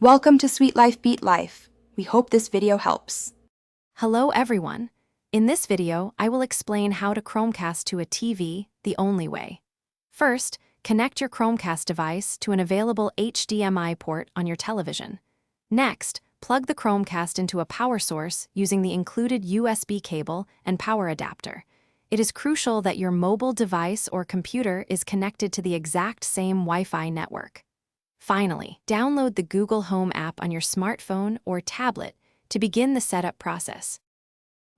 Welcome to Sweet Life Beat Life. We hope this video helps. Hello everyone. In this video, I will explain how to Chromecast to a TV the only way. First, connect your Chromecast device to an available HDMI port on your television. Next, plug the Chromecast into a power source using the included USB cable and power adapter. It is crucial that your mobile device or computer is connected to the exact same Wi-Fi network. Finally, download the Google Home app on your smartphone or tablet to begin the setup process.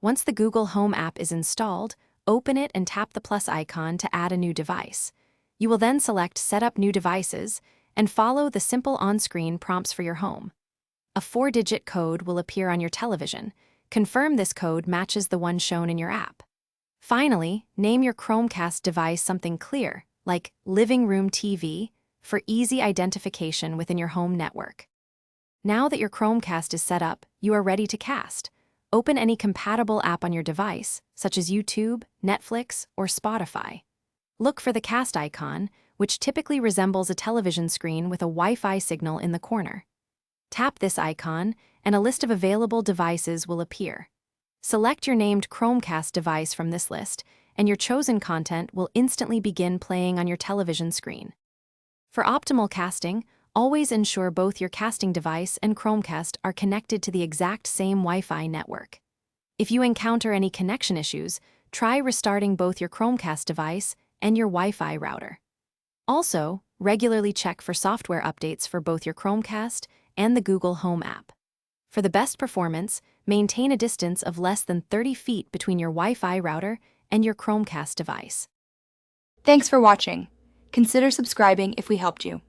Once the Google Home app is installed, open it and tap the plus icon to add a new device. You will then select Set up New Devices and follow the simple on-screen prompts for your home. A 4-digit code will appear on your television. Confirm this code matches the one shown in your app. Finally, name your Chromecast device something clear, like Living Room TV, for easy identification within your home network. Now that your Chromecast is set up, you are ready to cast. Open any compatible app on your device, such as YouTube, Netflix, or Spotify. Look for the cast icon, which typically resembles a television screen with a Wi-Fi signal in the corner. Tap this icon, and a list of available devices will appear. Select your named Chromecast device from this list, and your chosen content will instantly begin playing on your television screen. For optimal casting, always ensure both your casting device and Chromecast are connected to the exact same Wi-Fi network. If you encounter any connection issues, try restarting both your Chromecast device and your Wi-Fi router. Also, regularly check for software updates for both your Chromecast and the Google Home app. For the best performance, maintain a distance of less than 30 feet between your Wi-Fi router and your Chromecast device. Thanks for watching. Consider subscribing if we helped you.